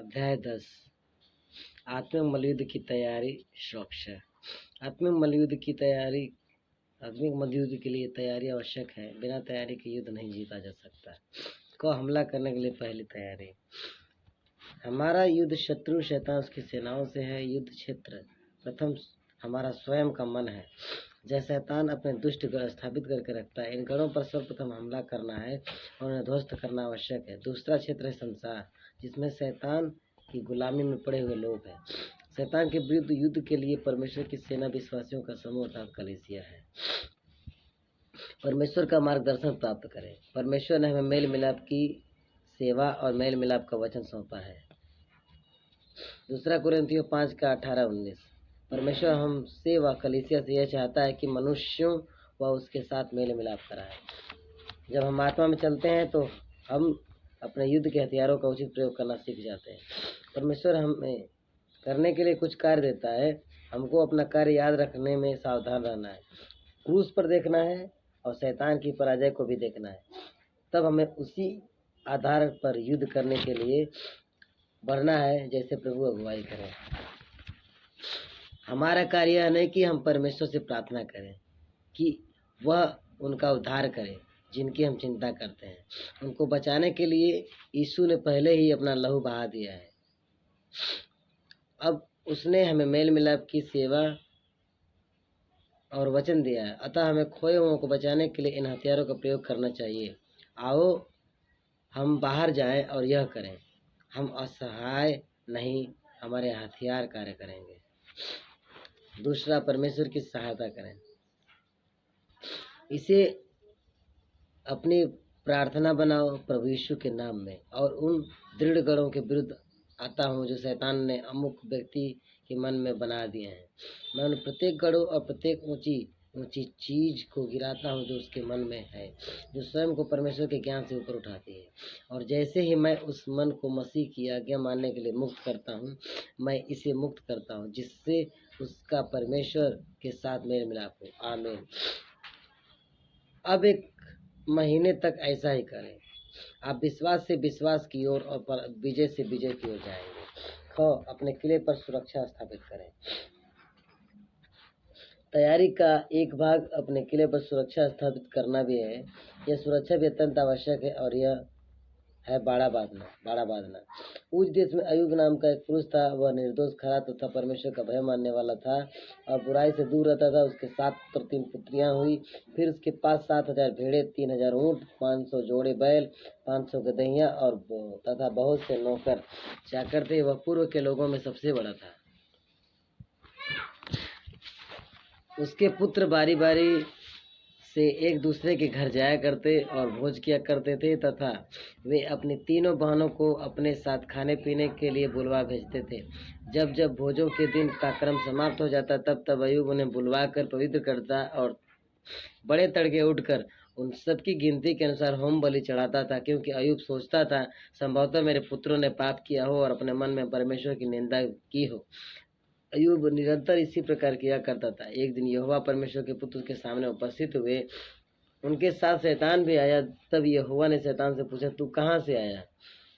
अध्याय 10 आत्मिक मल्लयुद्ध की तैयारी सुरक्षा। आत्मिक मल्लयुद्ध की तैयारी आत्मिक मल्लयुद्ध के लिए तैयारी आवश्यक है। बिना तैयारी के युद्ध नहीं जीता जा सकता। को हमला करने के लिए पहली तैयारी। हमारा युद्ध शत्रु शैतान उसकी सेनाओं से है। युद्ध क्षेत्र प्रथम हमारा स्वयं का मन है। जैसे शैतान अपने दुष्ट गढ़ स्थापित करके रखता है, इन गढ़ों पर सर्वप्रथम हमला करना है और उन्हें ध्वस्त करना आवश्यक है। दूसरा क्षेत्र है संसार, जिसमें शैतान की गुलामी में पड़े हुए लोग हैं। शैतान के विरुद्ध युद्ध के लिए परमेश्वर की सेना विश्वासियों का समूह अर्थात कलीसिया है। परमेश्वर का मार्गदर्शन प्राप्त करें। परमेश्वर ने हमें मेल मिलाप की सेवा और मेल मिलाप का वचन सौंपा है। दूसरा कुरिन्थियों 5:18-19। परमेश्वर हमसे व कलीसिया से यह चाहता है कि मनुष्यों व उसके साथ मेल मिलाप कराए। जब हम आत्मा में चलते हैं तो हम अपने युद्ध के हथियारों का उचित प्रयोग करना सीख जाते हैं। परमेश्वर हमें करने के लिए कुछ कार्य देता है। हमको अपना कार्य याद रखने में सावधान रहना है, क्रूस पर देखना है और शैतान की पराजय को भी देखना है। तब हमें उसी आधार पर युद्ध करने के लिए बढ़ना है जैसे प्रभु अगुवाई करें। हमारा कार्य यह नहीं कि हम परमेश्वर से प्रार्थना करें कि वह उनका उद्धार करे जिनकी हम चिंता करते हैं। उनको बचाने के लिए यीशु ने पहले ही अपना लहू बहा दिया है। अब उसने हमें मेल मिलाप की सेवा और वचन दिया है। अतः हमें खोए हुओं को बचाने के लिए इन हथियारों का प्रयोग करना चाहिए। आओ हम बाहर जाएं और यह करें। हम असहाय नहीं, हमारे हथियार कार्य करेंगे। दूसरा, परमेश्वर की सहायता करें। इसे अपनी प्रार्थना बनाओ प्रभु यीशु के नाम में और उन दृढ़ गढ़ों के विरुद्ध आता हूँ जो शैतान ने अमुक व्यक्ति के मन में बना दिए हैं। मैं उन प्रत्येक गढ़ों और प्रत्येक ऊंची ऊंची चीज को गिराता हूँ जो उसके मन में है, जो स्वयं को परमेश्वर के ज्ञान से ऊपर उठाती है। और जैसे ही मैं उस मन को मसीह की आज्ञा मानने के लिए मुक्त करता हूँ, मैं इसे मुक्त करता हूँ जिससे उसका परमेश्वर के साथ मेल मिलाप हो। आमीन। अब एक महीने तक ऐसा ही करें। आप विश्वास से विश्वास की ओर और विजय से विजय की ओर जाएंगे। अपने किले पर सुरक्षा स्थापित करें। तैयारी का एक भाग अपने किले पर सुरक्षा स्थापित करना भी है। यह सुरक्षा भी अत्यंत आवश्यक है और यह है बाड़ा बांधना। उस देश में अय्यूब नाम का एक पुरुष था। वह निर्दोष, खरा तथा परमेश्वर का भय मानने वाला था और बुराई से दूर रहता था। उसके 7 पुत्र 3 पुत्रियां हुई। फिर उसके पास 7,000 भेड़े, 3,000 ऊँट, 500 जोड़े बैल, 500 गदहियां और तथा बहुत से नौकर चाकर थे। वह पूर्व के लोगों में सबसे बड़ा था। उसके पुत्र बारी बारी से एक दूसरे के घर जाया करते और भोज किया करते थे तथा वे अपनी तीनों बहनों को अपने साथ खाने पीने के लिए बुलवा भेजते थे। जब जब भोजों के दिन का क्रम समाप्त हो जाता तब तब अय्यूब उन्हें बुलवा कर पवित्र करता और बड़े तड़के उठकर उन सबकी गिनती के अनुसार होम बलि चढ़ाता था, क्योंकि अय्यूब सोचता था संभवतः मेरे पुत्रों ने पाप किया हो और अपने मन में परमेश्वर की निंदा की हो। अय्यूब निरंतर इसी प्रकार किया करता था। एक दिन यहोवा परमेश्वर के पुत्र के सामने उपस्थित हुए। उनके साथ शैतान भी आया। तब यहोवा ने शैतान से पूछा, तू कहाँ से आया?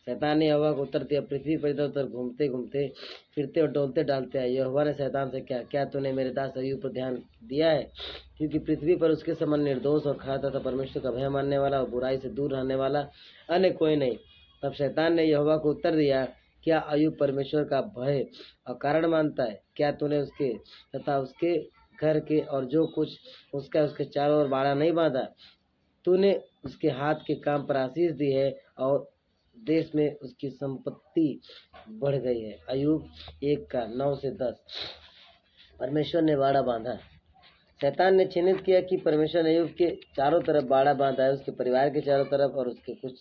शैतान ने यहोवा को उत्तर दिया, पृथ्वी पर इधर उधर घूमते घूमते फिरते और डोलते डालते आया। यहोवा ने शैतान से क्या तूने मेरे दास अय्यूब पर ध्यान दिया है? क्योंकि पृथ्वी पर उसके समान निर्दोष और खरा तथा परमेश्वर का भय मानने वाला और बुराई से दूर रहने वाला अन्य कोई नहीं। तब शैतान ने यहोवा को उत्तर दिया, क्या अय्यूब परमेश्वर का भय और कारण मानता है? क्या तूने उसके तथा उसके घर के और जो कुछ उसका उसके चारों ओर बाड़ा नहीं बांधा? तूने उसके हाथ के काम पर आशीष दी है और देश में उसकी संपत्ति बढ़ गई है। अय्यूब 1:9-10। परमेश्वर ने बाड़ा बांधा। शैतान ने चिन्हित किया कि परमेश्वर ने अय्यूब के चारों तरफ बाड़ा बांधा है, उसके परिवार के चारों तरफ और उसके कुछ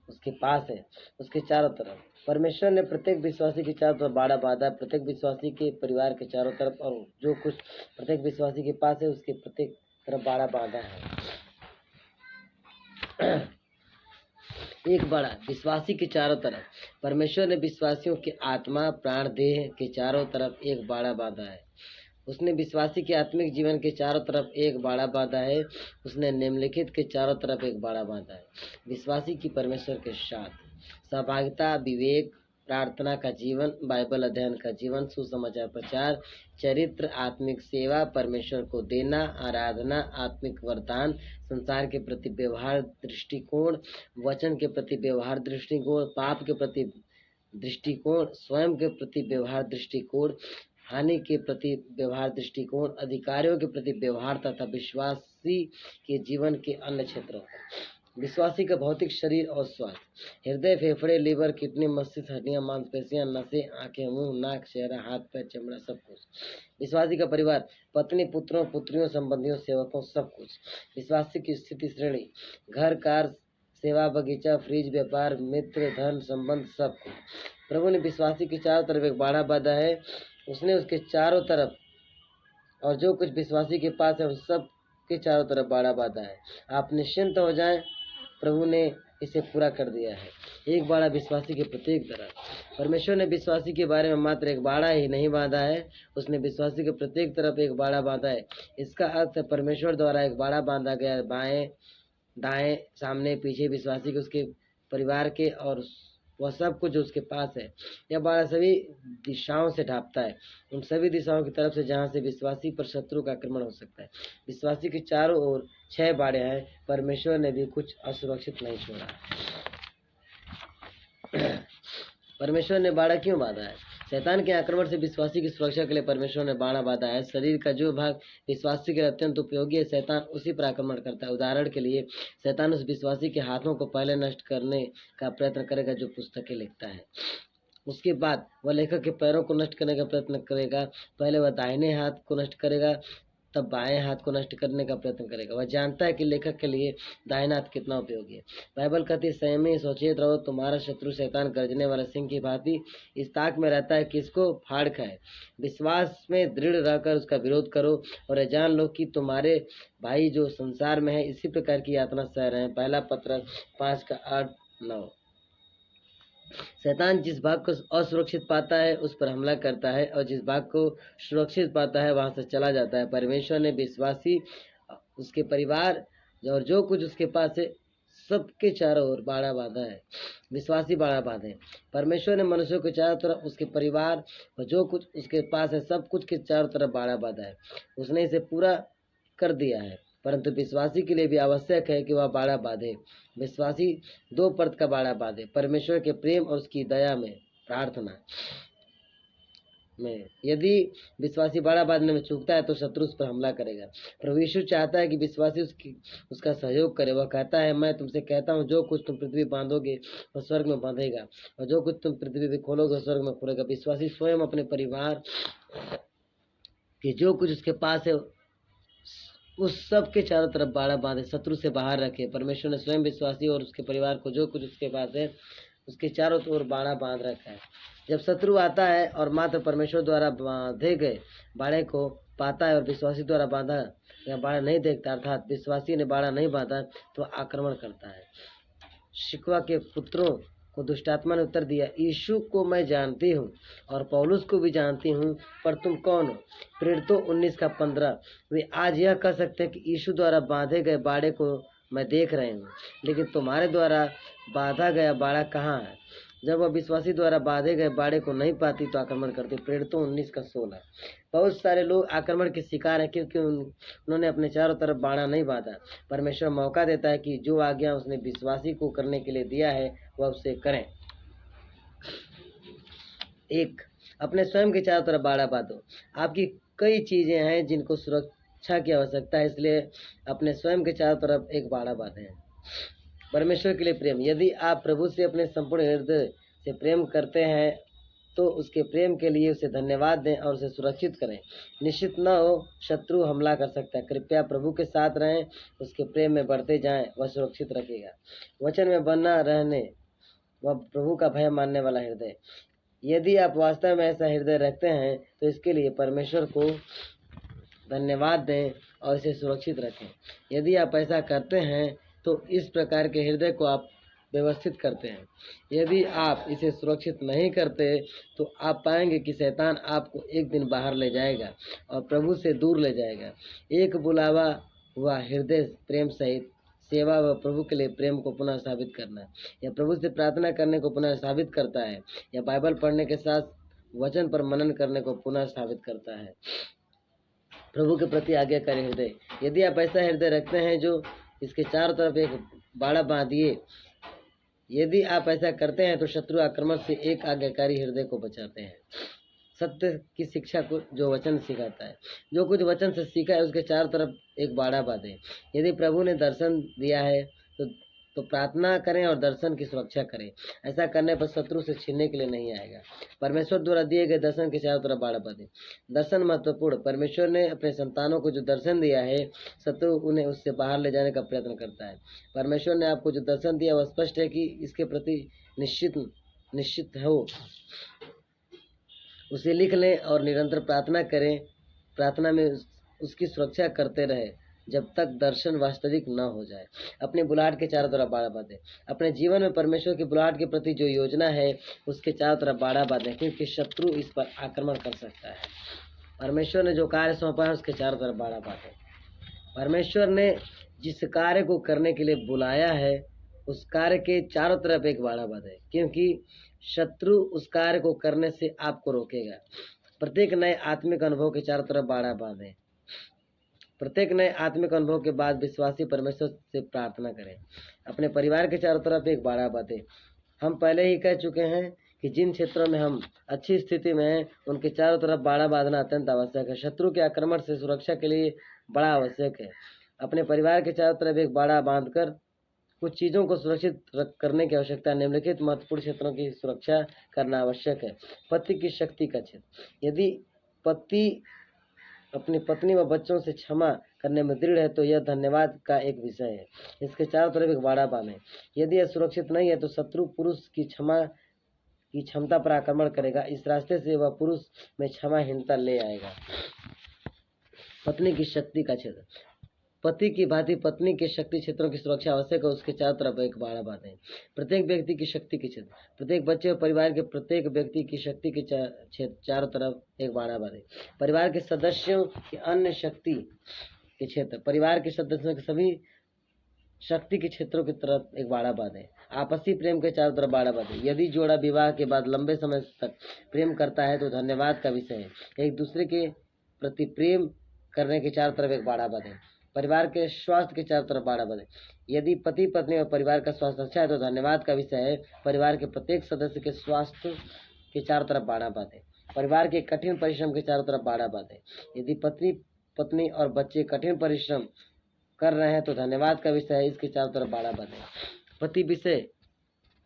उसके पास है, उसके चारों तरफ। परमेश्वर ने प्रत्येक विश्वासी के चारों तरफ बाड़ा बांधा, प्रत्येक विश्वासी के परिवार के चारों तरफ और जो कुछ प्रत्येक विश्वासी के पास है उसके प्रत्येक तरफ बाड़ा बांधा है। एक बाड़ा विश्वासी के चारों तरफ। परमेश्वर ने विश्वासियों के आत्मा, प्राण, देह के चारों तरफ एक बाड़ा बांधा है। उसने विश्वासी के आत्मिक जीवन के चारों तरफ एक बाड़ा बांधा है। उसने निम्नलिखित के चारों तरफ एक बाड़ा बांधा है। विश्वासी की परमेश्वर के साथ सहभागिता, विवेक, प्रार्थना का जीवन, बाइबल अध्ययन का जीवन, सुसमाचार प्रचार, चरित्र, आत्मिक सेवा, परमेश्वर को देना, आराधना, आत्मिक वरदान, संसार के प्रति व्यवहार दृष्टिकोण, वचन के प्रति व्यवहार दृष्टिकोण, पाप के प्रति दृष्टिकोण, स्वयं के प्रति व्यवहार दृष्टिकोण, हानि के प्रति व्यवहार दृष्टिकोण, अधिकारियों के प्रति व्यवहार तथा विश्वासी के जीवन के अन्य क्षेत्रों पर। विश्वासी का भौतिक शरीर और स्वास्थ्य, हृदय, फेफड़े, लीवर, किडनी, मस्तिष्क, हड्डियां, मांसपेशियां, नसें, आंखें, मुंह, नाक, चेहरा, हाथ, पैर, चमड़ा, सब कुछ। विश्वासी का परिवार, पत्नी, पुत्रों, पुत्रियों, संबंधियों, सेवकों, सब कुछ। विश्वासी की स्थिति श्रेणी, घर, कार, सेवा, बगीचा, फ्रिज, व्यापार, मित्र, धन, संबंध, सब कुछ। प्रभु ने विश्वासी के चारों तरफ एक बाड़ा बांधा है, उसने उसके चारों तरफ, और जो कुछ विश्वासी के पास है उन सब के चारों तरफ बाड़ा बांधा है। आप निश्चिंत हो जाएं, प्रभु ने इसे पूरा कर दिया है। एक बाड़ा विश्वासी के प्रत्येक तरफ। परमेश्वर ने विश्वासी के बारे में मात्र एक बाड़ा ही नहीं बांधा है, उसने विश्वासी के प्रत्येक तरफ एक बाड़ा बांधा है। इसका अर्थ है परमेश्वर द्वारा एक बाड़ा बांधा गया, बाएं, दाएं, सामने, पीछे, विश्वासी के, उसके परिवार के और वह सब कुछ जो उसके पास है। यह बाड़ा सभी दिशाओं से ढांपता है, उन सभी दिशाओं की तरफ से जहां से विश्वासी पर शत्रु का आक्रमण हो सकता है। विश्वासी के चारों ओर 6 बाड़े हैं, परमेश्वर ने भी कुछ असुरक्षित नहीं छोड़ा। परमेश्वर ने बाड़ा क्यों बांधा है? शैतान के आक्रमण से विश्वासी की सुरक्षा के लिए परमेश्वर ने बाड़ा बांधा है। शरीर का जो भाग विश्वासी के लिए अत्यंत उपयोगी है, शैतान उसी पर आक्रमण करता है। उदाहरण के लिए, शैतान उस विश्वासी के हाथों को पहले नष्ट करने का प्रयत्न करेगा जो पुस्तकें लिखता है। उसके बाद वह लेखक के पैरों को नष्ट करने का प्रयत्न करेगा। पहले वह दाहिने हाथ को नष्ट करेगा, तब बाएं हाथ को नष्ट करने का प्रयत्न करेगा। वह जानता है कि लेखक के लिए दाहिना हाथ कितना उपयोगी है। बाइबल कहती है, संयमी, सचेत रहो, तुम्हारा शत्रु शैतान गर्जने वाले सिंह की भांति इस ताक में रहता है कि इसको फाड़ खाए। विश्वास में दृढ़ रहकर उसका विरोध करो और यह जान लो कि तुम्हारे भाई जो संसार में है इसी प्रकार की यातना सह रहे हैं। पहला पत्रस 5:8-9। शैतान जिस भाग को असुरक्षित पाता है उस पर हमला करता है, और जिस भाग को सुरक्षित पाता है वहां से चला जाता है। परमेश्वर ने विश्वासी, उसके परिवार और जो कुछ उसके पास है सबके चारों ओर बाड़ा बांधा है। विश्वासी बाड़ा बांधे। परमेश्वर ने मनुष्यों के चारों तरफ, उसके परिवार और जो कुछ उसके पास है सब कुछ के चारों तरफ बाड़ा बांधा है। उसने इसे पूरा कर दिया है, परंतु विश्वासी के लिए भी आवश्यक है कि वह बाड़ा बांधे। विश्वासी 2 परत का बाड़ा बांधे, परमेश्वर के प्रेम और उसकी दया में, प्रार्थना में। यदि विश्वासी बाड़ा बांधने में चूकता है तो शत्रु उस पर हमला करेगा। प्रभु यीशु चाहता है कि विश्वासी उसका सहयोग करे। वह कहता है, मैं तुमसे कहता हूँ, जो कुछ तुम पृथ्वी बांधोगे वह स्वर्ग में बांधेगा, और जो कुछ तुम पृथ्वी पे खोलोगे वह स्वर्ग में खोलेगा। विश्वासी स्वयं अपने परिवार के जो कुछ उसके पास है उस सब के चारों तरफ बाड़ा बांधे, शत्रु से बाहर रखे। परमेश्वर ने स्वयं विश्वासी और उसके परिवार को जो कुछ उसके पास है उसके चारों ओर बाड़ा बांध रखा है। जब शत्रु आता है और मात्र परमेश्वर द्वारा बांधे गए बाड़े को पाता है और विश्वासी द्वारा बांधा या बाड़ा नहीं देखता, अर्थात विश्वासी ने बाड़ा नहीं बांधा, तो आक्रमण करता है। शिकवा के पुत्रों को दुष्टात्मा ने उत्तर दिया, यीशु को मैं जानती हूँ और पौलुस को भी जानती हूँ, पर तुम कौन हो? प्रेरितों 19:15। वे आज यह कह सकते हैं कि यीशु द्वारा बांधे गए बाड़े को मैं देख रहे हूँ, लेकिन तुम्हारे द्वारा बांधा गया बाड़ा कहाँ है? जब वह विश्वासी द्वारा बांधे गए बाड़े को नहीं पाती तो आक्रमण करती। प्रेरितों 19:16। बहुत सारे लोग आक्रमण के शिकार हैं क्योंकि उन्होंने अपने चारों तरफ बाड़ा नहीं बांधा। परमेश्वर मौका देता है कि जो आज्ञा उसने विश्वासी को करने के लिए दिया है वह उसे करें। 1. अपने स्वयं के चारों तरफ बाड़ा बांधो। आपकी कई चीजें हैं जिनको सुरक्षा की आवश्यकता है, इसलिए अपने स्वयं के चारों तरफ एक बाड़ा बांधें। परमेश्वर के लिए प्रेम। यदि आप प्रभु से अपने संपूर्ण हृदय से प्रेम करते हैं तो उसके प्रेम के लिए उसे धन्यवाद दें और उसे सुरक्षित करें। निश्चित न हो शत्रु हमला कर सकता है। कृपया प्रभु के साथ रहें, उसके प्रेम में बढ़ते जाएं, वह सुरक्षित रखेगा। वचन में बना रहने, वह प्रभु का भय मानने वाला हृदय। यदि आप वास्तव में ऐसा हृदय रखते हैं तो इसके लिए परमेश्वर को धन्यवाद दें और इसे सुरक्षित रखें। यदि आप ऐसा करते हैं तो इस प्रकार के हृदय को आप व्यवस्थित करते हैं। यदि आप इसे सुरक्षित नहीं करते तो आप पाएंगे कि शैतान आपको एक दिन बाहर ले जाएगा और प्रभु से दूर ले जाएगा। एक बुलावा हुआ हृदय प्रेम सहित सेवा व प्रभु के लिए प्रेम को पुनः स्थापित करना, या प्रभु से प्रार्थना करने को पुनः स्थापित करता है, या बाइबल पढ़ने के साथ वचन पर मनन करने को पुनः स्थापित करता है। प्रभु के प्रति आज्ञाकारी हृदय, यदि आप ऐसा हृदय रखते हैं जो इसके चारों तरफ एक बाड़ा बांधिए, यदि आप ऐसा करते हैं तो शत्रु आक्रमण से एक आज्ञाकारी हृदय को बचाते हैं। सत्य की शिक्षा को जो वचन सिखाता है, जो कुछ वचन से सीखा है उसके चारों तरफ एक बाड़ा बांधे। यदि प्रभु ने दर्शन दिया है तो प्रार्थना करें और दर्शन की सुरक्षा करें। ऐसा करने पर शत्रु से छीनने के लिए नहीं आएगा। परमेश्वर द्वारा दिए गए दर्शन के चारों तरफ बाड़ा बांधे। दर्शन महत्वपूर्ण। परमेश्वर ने अपने संतानों को जो दर्शन दिया है, शत्रु उन्हें उससे बाहर ले जाने का प्रयत्न करता है। परमेश्वर ने आपको जो दर्शन दिया वह स्पष्ट है कि इसके प्रति निश्चित हो, उसे लिख लें और निरंतर प्रार्थना करें। प्रार्थना में उसकी सुरक्षा करते रहे जब तक दर्शन वास्तविक न हो जाए। अपने बुलाहट के चारों तरफ बाड़ा बांधे। अपने जीवन में परमेश्वर की बुलाहट के प्रति जो योजना है उसके चारों तरफ बाड़ा बांधे, क्योंकि शत्रु इस पर आक्रमण कर सकता है। परमेश्वर ने जो कार्य सौंपा है उसके चारों तरफ बाड़ा बांधे। परमेश्वर ने जिस कार्य को करने के लिए बुलाया है उस कार्य के चारों तरफ एक बाड़ा बांधे, क्योंकि शत्रु उस कार्य को करने से आपको रोकेगा। प्रत्येक नए आत्मिक अनुभव के चारों तरफ बाड़ा बांधे। प्रत्येक नए आत्मिक अनुभव के बाद विश्वासी परमेश्वर से प्रार्थना करें। अपने परिवार के चारों तरफ एक बाड़ा बांधे। हम पहले ही कह चुके हैं कि जिन क्षेत्रों में हम अच्छी स्थिति में हैं उनके चारों तरफ बाड़ा बांधना अत्यंत आवश्यक है। शत्रु के आक्रमण से सुरक्षा के लिए बड़ा आवश्यक है। अपने परिवार के चारों तरफ एक बाड़ा बांधकर कुछ चीज़ों को सुरक्षित करने की आवश्यकता है। निम्नलिखित महत्वपूर्ण क्षेत्रों की सुरक्षा करना आवश्यक है। पति की शक्ति का क्षेत्र। यदि पति अपनी पत्नी व बच्चों से क्षमा करने में दृढ़ है तो यह धन्यवाद का एक विषय है। इसके चारों तरफ एक बाड़ा बांधे। यदि यह सुरक्षित नहीं है तो शत्रु पुरुष की क्षमता पर आक्रमण करेगा। इस रास्ते से वह पुरुष में क्षमाहीनता ले आएगा। पत्नी की शक्ति का क्षेत्र। पति की भांति पत्नी के शक्ति क्षेत्रों की सुरक्षा आवश्यक है। उसके चारों तरफ एक बाड़ा बांधे। प्रत्येक व्यक्ति की शक्ति के क्षेत्र। प्रत्येक बच्चे और परिवार के प्रत्येक व्यक्ति की शक्ति के चारों तरफ एक बाड़ा बांधे। परिवार के सदस्यों की अन्य शक्ति के क्षेत्र। परिवार के सदस्यों के सभी शक्ति के क्षेत्रों की तरफ एक बाड़ा बांधे। आपसी प्रेम के चारों तरफ बाड़ा बांधे। यदि जोड़ा विवाह के बाद लंबे समय तक प्रेम करता है तो धन्यवाद का विषय है। एक दूसरे के प्रति प्रेम करने के चारों तरफ एक बाड़ा बांधे। परिवार के स्वास्थ्य के चारों तरफ बाड़ा बांधे। यदि पति पत्नी और परिवार का स्वास्थ्य अच्छा है तो धन्यवाद का विषय है। परिवार के प्रत्येक सदस्य के स्वास्थ्य के चारों तरफ बाड़ा बांधे। परिवार के कठिन परिश्रम के चारों तरफ बाड़ा बांधे। यदि पत्नी और बच्चे कठिन परिश्रम कर रहे हैं तो धन्यवाद का विषय है। इसके चारों तरफ बाड़ा बांधे। पति विषय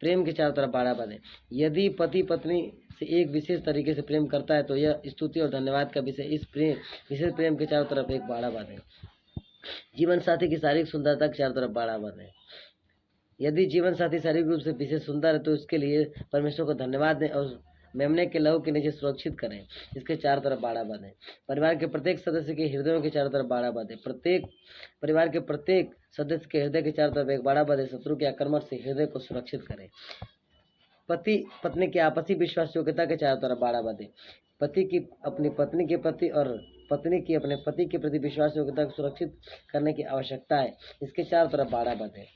प्रेम के चारों तरफ बाड़ा बांधे। यदि पति पत्नी से एक विशेष तरीके से प्रेम करता है तो यह स्तुति और धन्यवाद का विषय। इस विशेष प्रेम के चारों तरफ एक बाड़ा बांधे। जीवन साथी की शारीरिक सुंदरता के चारों तरफ बाड़ा बांधे। यदि जीवन साथी शारीरिक रूप से विशेष सुंदर है तो उसके लिए परमेश्वर को धन्यवाद दें और मेमने के लहू के नीचे सुरक्षित करें। इसके चारों तरफ बाड़ा बांधे। परिवार के प्रत्येक सदस्य के हृदयों के चारों तरफ बाड़ा बांधे। परिवार के प्रत्येक सदस्य के हृदय के चारों तरफ एक बाड़ा बांधे। शत्रु के आक्रमण से हृदय को सुरक्षित करें। पति पत्नी की आपसी विश्वास योग्यता के चारों तरफ बाड़ा बांधे। पति की अपनी पत्नी के प्रति और पत्नी की अपने पति के प्रति विश्वास योग्यता को सुरक्षित करने की आवश्यकता है। इसके चारों तरफ बाड़ा बांधे।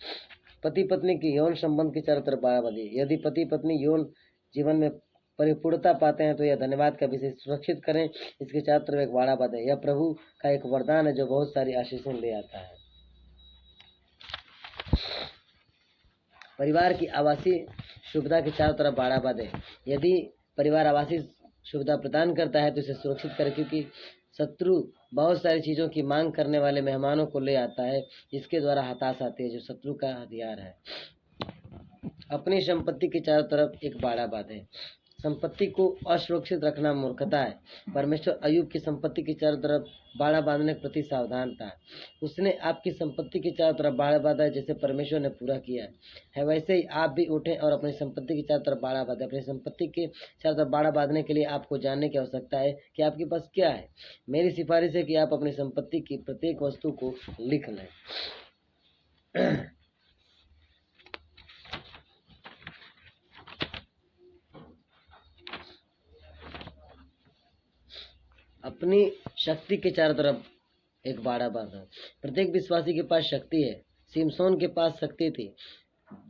पति पत्नी की यौन संबंध के चारों तरफ बाड़ा बांधे। यदि पति पत्नी यौन जीवन में परिपूर्णता पाते हैं तो यह धन्यवाद का विषय। सुरक्षित करें। इसके चारों तरफ एक बाड़ा बांधे। यह प्रभु का एक वरदान है जो बहुत सारी आशीषें ले आता है। परिवार की आवासीय सुविधा के चारों तरफ बाड़ा बांधे। यदि परिवार आवासीय सुविधा प्रदान करता है तो इसे सुरक्षित करें, क्योंकि शत्रु बहुत सारी चीज़ों की मांग करने वाले मेहमानों को ले आता है, जिसके द्वारा हताश आती है, जो शत्रु का हथियार है। अपनी संपत्ति के चारों तरफ एक बाड़ा बांधे। संपत्ति को असुरक्षित रखना मूर्खता है। परमेश्वर अय्यूब की संपत्ति के चारों तरफ बाड़ा बांधने के प्रति सावधान था। उसने आपकी संपत्ति के चारों तरफ बाड़ा बांधा है, जैसे परमेश्वर ने पूरा किया है वैसे ही आप भी उठें और अपनी संपत्ति के चारों तरफ बाड़ा बांधें। अपनी संपत्ति के चारों तरफ बाड़ा बांधने के लिए आपको जानने की आवश्यकता है कि आपके पास क्या है। मेरी सिफारिश है कि आप अपनी संपत्ति की प्रत्येक वस्तु को लिख लें। अपनी शक्ति के चारों तरफ एक बाड़ा बांधो। प्रत्येक विश्वासी के पास शक्ति है। सिमसोन के पास शक्ति थी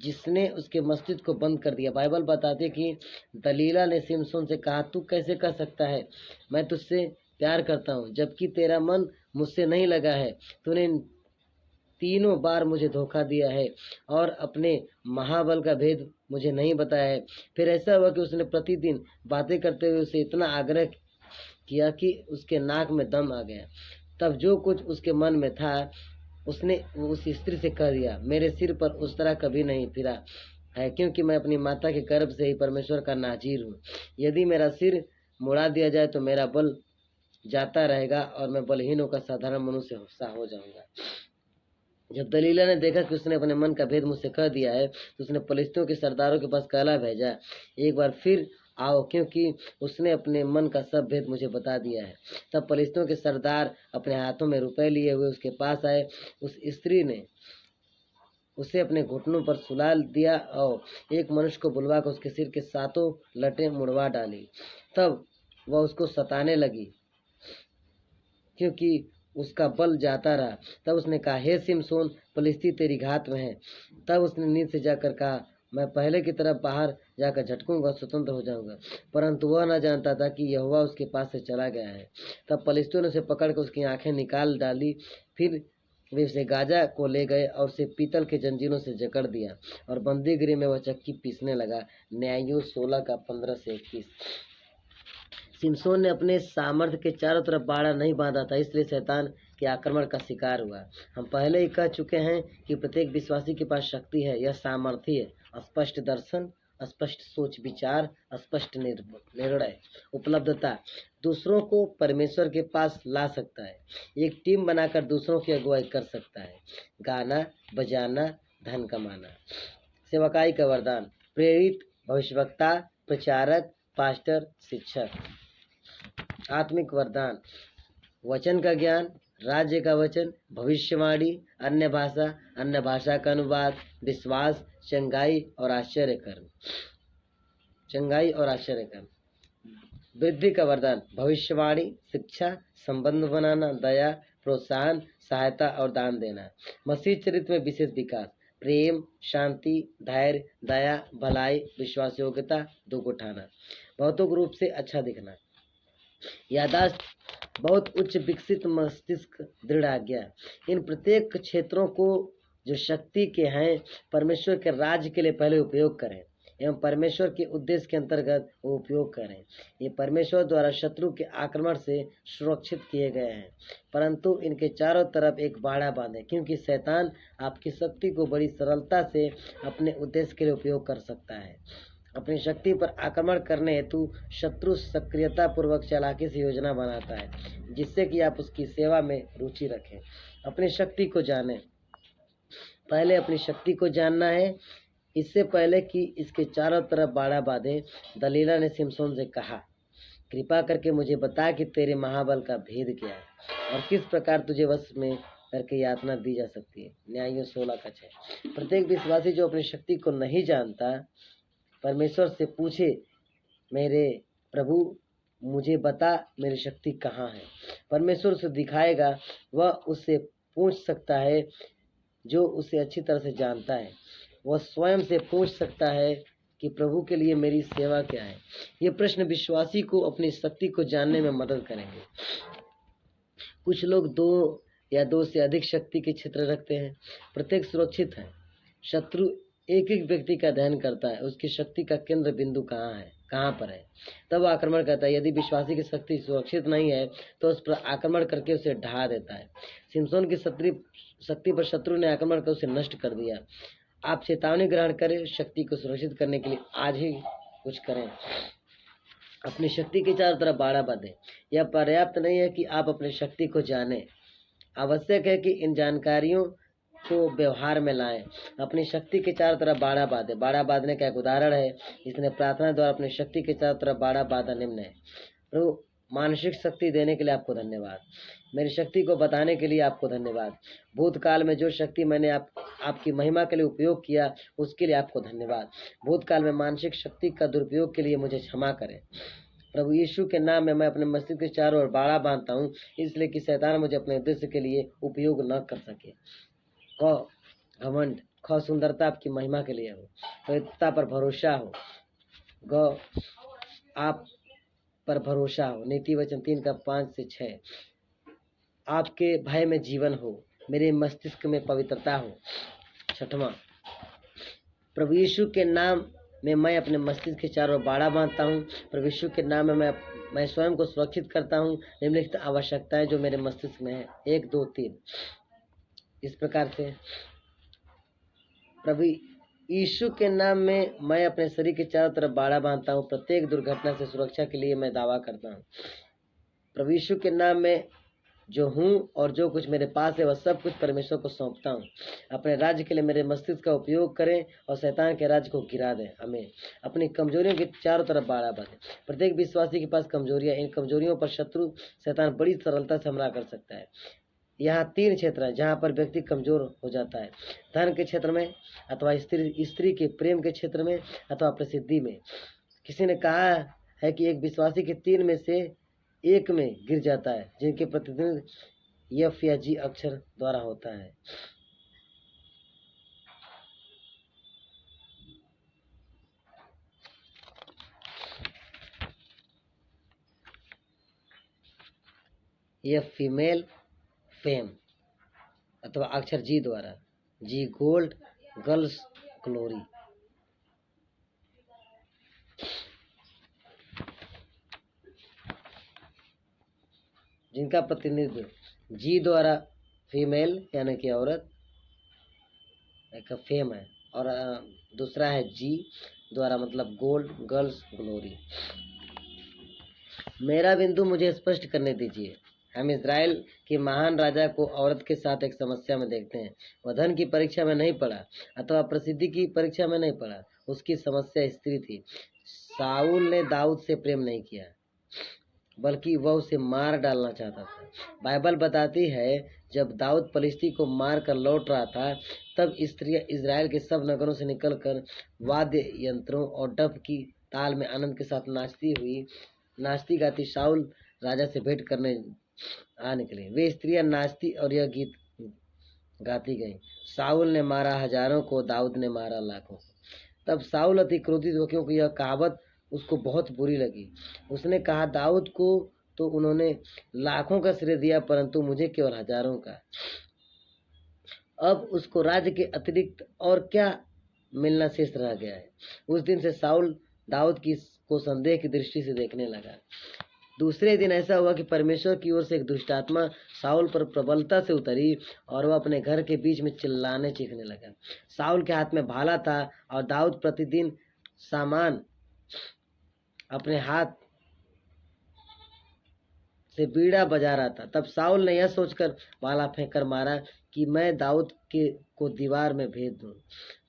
जिसने उसके मस्तिष्क को बंद कर दिया। बाइबल बताती है कि दलीला ने सिमसोन से कहा, तू कैसे कर सकता है, मैं तुझसे प्यार करता हूँ जबकि तेरा मन मुझसे नहीं लगा है। तूने 3 बार मुझे धोखा दिया है और अपने महाबल का भेद मुझे नहीं बताया है। फिर ऐसा हुआ कि उसने प्रतिदिन बातें करते हुए उसे इतना आग्रह किया कि उसके नाक में दम आ गया। तब जो कुछ उसके मन में था उसने उस स्त्री से कह दिया, मेरे सिर पर उस तरह कभी नहीं फिरा है, क्योंकि मैं अपनी माता के गर्भ से ही परमेश्वर का नाजीर हूँ। यदि मेरा सिर मुड़ा दिया जाए तो मेरा बल जाता रहेगा और मैं बलहीनों का साधारण मनुष्य सा हो जाऊंगा। जब दलीला ने देखा कि उसने अपने मन का भेद मुझसे कह दिया है तो उसने फलिश्तियों के सरदारों के पास कहला भेजा, एक बार फिर आओ, क्योंकि उसने अपने मन का सब भेद मुझे बता दिया है। तब फलिश्तियों के सरदार अपने हाथों में रुपए लिए हुए उसके पास आए। उस स्त्री ने उसे अपने घुटनों पर सुला दिया और एक मनुष्य को बुलवा कर उसके सिर के 7 लटें मुड़वा डाली। तब वह उसको सताने लगी क्योंकि उसका बल जाता रहा। तब उसने कहा, हे सिमसोन, फलिश्ती तेरी घात में है। तब उसने नींद से जाकर कहा, मैं पहले की तरफ बाहर जाकर झटकूंगा, स्वतंत्र हो जाऊंगा। परंतु वह न जानता था कि यहोवा उसके पास से चला गया है। तब फलिश्तियों ने उसे पकड़कर उसकी आंखें निकाल डाली। फिर वे उसे गाजा को ले गए और उसे पीतल के जंजीरों से जकड़ दिया और बंदीगृह में वह चक्की पीसने लगा। न्यायों 16 का 15 से 21। सिमसोन ने अपने सामर्थ्य के चारों तरफ बाड़ा नहीं बांधा था, इसलिए शैतान के आक्रमण का शिकार हुआ। हम पहले ही कह चुके हैं कि प्रत्येक विश्वासी के पास शक्ति है। यह सामर्थ्य है स्पष्ट दर्शन, स्पष्ट सोच विचार, स्पष्ट निर्णय, उपलब्धता दूसरों को परमेश्वर के पास ला सकता है। एक टीम बनाकर दूसरों की अगुवाई कर सकता है। गाना बजाना, धन कमाना। सेवकाई का वरदान, प्रेरित, भविष्यवक्ता, प्रचारक, पास्टर, शिक्षक। आत्मिक वरदान, वचन का ज्ञान, राज्य का वचन, भविष्यवाणी, अन्य भाषा का अनुवाद, विश्वास, चंगाई और आश्चर्य कर्म। वृद्धि का वरदान, भविष्यवाणी, शिक्षा, संबंध बनाना, दया, प्रोत्साहन, सहायता और दान देना। मसीह चरित्र में विशेष विकास, प्रेम, शांति, धैर्य, दया, भलाई, विश्वास योग्यता, दुख उठाना। भौतिक रूप से अच्छा दिखना, यादाश्त, बहुत उच्च विकसित मस्तिष्क, दृढ़ आज्ञा। इन प्रत्येक क्षेत्रों को जो शक्ति के हैं परमेश्वर के राज्य के लिए पहले उपयोग करें एवं परमेश्वर के उद्देश्य के अंतर्गत वो उपयोग करें। ये परमेश्वर द्वारा शत्रु के आक्रमण से सुरक्षित किए गए हैं, परंतु इनके चारों तरफ एक बाड़ा बांधें, क्योंकि शैतान आपकी शक्ति को बड़ी सरलता से अपने उद्देश्य के लिए उपयोग कर सकता है। अपनी शक्ति पर आक्रमण करने हेतु शत्रु सक्रियता पूर्वक चालाकी से योजना बनाता है, जिससे कि आप उसकी सेवा में रुचि रखें। अपनी शक्ति को जानें। पहले अपनी शक्ति को जानना है, इससे पहले कि इसके चारों तरफ बाड़ा बांधे। दलीला ने सिमसोन से कहा, कृपा करके मुझे बता कि तेरे महाबल का भेद क्या है और किस प्रकार तुझे वश में करके यातना दी जा सकती है। न्यायों 16 का 6। प्रत्येक विश्वासी जो अपनी शक्ति को नहीं जानता परमेश्वर से पूछे, मेरे प्रभु मुझे बता मेरी शक्ति कहाँ है। परमेश्वर उसे दिखाएगा। वह उससे पूछ सकता है जो उसे अच्छी तरह से जानता है। वह स्वयं से पूछ सकता है कि प्रभु के लिए मेरी सेवा क्या है। ये प्रश्न विश्वासी को अपनी शक्ति को जानने में मदद करेंगे। कुछ लोग 2 या 2 से अधिक शक्ति के क्षेत्र रखते हैं। प्रत्येक सुरक्षित है। शत्रु एक एक व्यक्ति का अध्ययन करता है, उसकी शक्ति का केंद्र बिंदु कहाँ पर है, तब आक्रमण करता है। यदि विश्वासी की शक्ति सुरक्षित नहीं है तो उस पर आक्रमण करके उसे ढा देता है। सिमसोन की शक्ति पर शत्रु ने आक्रमण कर उसे नष्ट कर दिया। आप चेतावनी ग्रहण करें, शक्ति को सुरक्षित करने के लिए आज ही कुछ करें। अपनी शक्ति के चारों तरफ बाड़ा बांधें। यह पर्याप्त नहीं है कि आप अपनी शक्ति को जानें, आवश्यक है कि इन जानकारियों को व्यवहार में लाएं। अपनी शक्ति के चारों तरफ बाड़ा बांधें। बाड़ा बांधने का एक उदाहरण है, इसने प्रार्थना द्वारा अपनी शक्ति के चारों तरफ बाड़ा बांधा। निम्न है, प्रभु मानसिक शक्ति देने के लिए आपको धन्यवाद। मेरी शक्ति को बताने के लिए आपको धन्यवाद। भूतकाल में जो शक्ति मैंने आपकी महिमा के लिए उपयोग किया उसके लिए आपको धन्यवाद। भूतकाल में मानसिक शक्ति का दुरुपयोग के लिए मुझे क्षमा करें। प्रभु यीशु के नाम में मैं अपने मस्तिष्क के चारों ओर बाड़ा बांधता हूँ, इसलिए कि शैतान मुझे अपने उद्देश्य के लिए उपयोग न कर सके। घमंड, ख सुंदरता आपकी महिमा के लिए हो, पवित्रता पर भरोसा हो, ग आप पर भरोसा हो। नीति वचन 3 का 5 से 6, आपके भय में जीवन हो, मेरे मस्तिष्क में पवित्रता हो। छठवां, प्रभु यीशु के नाम में मैं अपने मस्तिष्क के चारों ओर बाड़ा बांधता हूँ। प्रभु यीशु के नाम में मैं स्वयं को सुरक्षित करता हूँ। निम्नलिखित आवश्यकताएं जो मेरे मस्तिष्क में है, 1 2 3 इस प्रकार से। प्रभु यीशु के नाम में मैं अपने शरीर के चारों तरफ बाड़ा बांधता हूँ। प्रत्येक दुर्घटना से सुरक्षा के लिए मैं दावा करता हूँ। प्रभु यीशु के नाम में जो हूँ और जो कुछ मेरे पास है वह सब कुछ परमेश्वर को सौंपता हूँ। अपने राज्य के लिए मेरे मस्तिष्क का उपयोग करें और शैतान के राज्य को गिरा दें। हमें अपनी कमजोरियों के चारों तरफ बाड़ा बांधें। प्रत्येक विश्वासी के पास कमजोरियाँ, इन कमजोरियों पर शत्रु शैतान बड़ी सरलता से हमला कर सकता है। यहाँ 3 क्षेत्र हैं जहाँ पर व्यक्ति कमजोर हो जाता है, धन के क्षेत्र में, अथवा स्त्री के प्रेम के क्षेत्र में, अथवा प्रसिद्धि में। किसी ने कहा है कि एक विश्वासी के 3 में से 1 में गिर जाता है, जिनके प्रतिनिधित्व एफ या जी अक्षर द्वारा होता है। एफ फीमेल फेम, अथवा अक्षर जी द्वारा, जी गोल्ड, गर्ल्स ग्लोरी। जिनका प्रतिनिधित्व जी द्वारा फीमेल यानी कि औरत एक फेम है, और दूसरा है जी द्वारा मतलब गोल्ड, गर्ल्स ग्लोरी। मेरा बिंदु मुझे स्पष्ट करने दीजिए। हम इज़राइल के महान राजा को औरत के साथ एक समस्या में देखते हैं। वह धन की परीक्षा में नहीं पड़ा अथवा प्रसिद्धि की परीक्षा में नहीं पड़ा, उसकी समस्या स्त्री थी। साउल ने दाऊद से प्रेम नहीं किया, बल्कि वह उसे मार डालना चाहता था। बाइबल बताती है जब दाऊद फलिस्ती को मार कर लौट रहा था, तब स्त्रियां इज़राइल के सब नगरों से निकलकर वाद्य यंत्रों और डफ की ताल में आनंद के साथ नाचती गाती साउल राजा से भेंट करने आ निकले। वे स्त्रियां नाचती और यह गीत गाती गईं, साउल ने मारा हजारों को, दाऊद ने मारा लाखों को। तब साउल अति क्रोधित हो, क्योंकि यह कहावत उसको बहुत बुरी लगी। उसने कहा, दाऊद को तो उन्होंने लाखों का श्रेय दिया, परंतु मुझे केवल हजारों का। अब उसको राज्य के अतिरिक्त और क्या मिलना शेष रह गया है। उस दिन से साउल दाऊद को संदेह की दृष्टि से देखने लगा। दूसरे दिन ऐसा हुआ कि परमेश्वर की ओर से एक दुष्ट आत्मा साउल पर प्रबलता से उतरी और वह अपने घर के बीच में चिल्लाने चीखने लगा। साउल के हाथ में भाला था और दाऊद प्रतिदिन सामान अपने हाथ से बीड़ा बजा रहा था। तब साउल ने यह सोचकर भाला फेंककर मारा कि मैं दाऊद को दीवार में भेद दूं,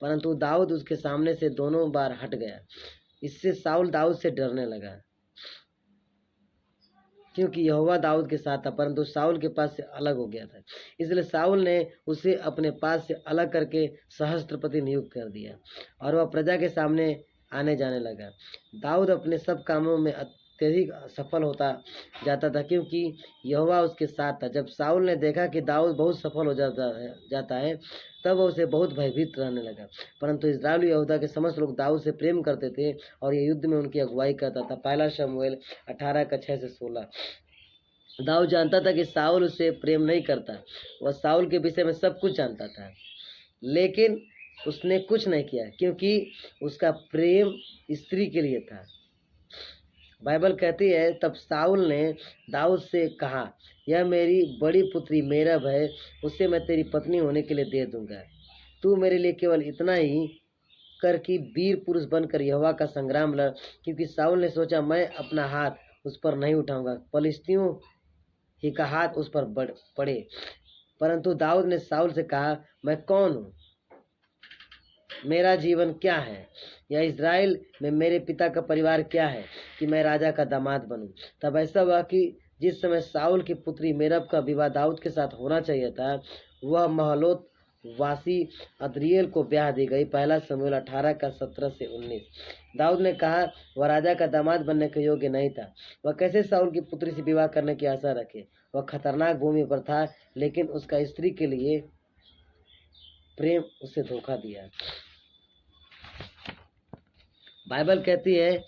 परंतु दाऊद उसके सामने से दोनों बार हट गया। इससे साउल दाऊद से डरने लगा, क्योंकि यहोवा दाऊद के साथ था, परंतु साउल के पास से अलग हो गया था। इसलिए साउल ने उसे अपने पास से अलग करके सहस्त्रपति नियुक्त कर दिया और वह प्रजा के सामने आने जाने लगा। दाऊद अपने सब कामों में अत्यधिक सफल होता जाता था, क्योंकि यहोवा उसके साथ था। जब साउल ने देखा कि दाऊद बहुत सफल हो जाता है, तब वह उसे बहुत भयभीत रहने लगा। परंतु इस्राएल यहूदा के समस्त लोग दाऊद से प्रेम करते थे और ये युद्ध में उनकी अगुवाई करता था। पहला शमूएल 18 का 6 से 16। दाऊद जानता था कि साउल उससे प्रेम नहीं करता। वह साउल के विषय में सब कुछ जानता था, लेकिन उसने कुछ नहीं किया, क्योंकि उसका प्रेम स्त्री के लिए था। बाइबल कहती है, तब साउल ने दाऊद से कहा, यह मेरी बड़ी पुत्री मेरब है, उसे मैं तेरी पत्नी होने के लिए दे दूंगा। तू मेरे लिए केवल इतना ही कर कि वीर पुरुष बनकर यहोवा का संग्राम लड़। क्योंकि साउल ने सोचा, मैं अपना हाथ उस पर नहीं उठाऊंगा, फलिस्तियों ही का हाथ उस पर पड़े। परंतु दाऊद ने साउल से कहा, मैं कौन हूँ, मेरा जीवन क्या है, या इज़राइल में मेरे पिता का परिवार क्या है कि मैं राजा का दामाद बनूं। तब ऐसा हुआ कि जिस समय साउल की पुत्री मेरब का विवाह दाऊद के साथ होना चाहिए था, वह महलोत वासी अद्रिएल को ब्याह दी गई। पहला शमूएल 18 का 17 से 19। दाऊद ने कहा, वह राजा का दामाद बनने के योग्य नहीं था। वह कैसे साउल की पुत्री से विवाह करने की आशा रखे। वह खतरनाक भूमि पर था, लेकिन उसका स्त्री के लिए प्रेम उसे धोखा दिया। बाइबल कहती है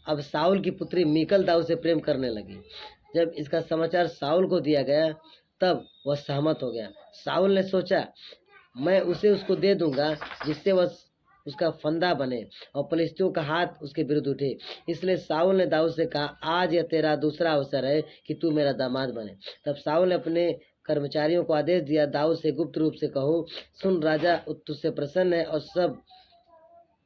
अब साउल की पुत्री मीकल दाऊद से प्रेम करने लगी। जब इसका समाचार साउल को दिया गया तब वह सहमत हो गया। साउल ने सोचा मैं उसे उसको दे दूंगा जिससे वह उसका फंदा बने और फलिस्तियों का हाथ उसके विरुद्ध उठे। इसलिए साउल ने दाऊद से कहा आज यह तेरा दूसरा अवसर है कि तू मेरा दामाद बने। तब साउल ने अपने कर्मचारियों को आदेश दिया दाऊद से गुप्त रूप से कहो सुन राजा तुझसे प्रसन्न है और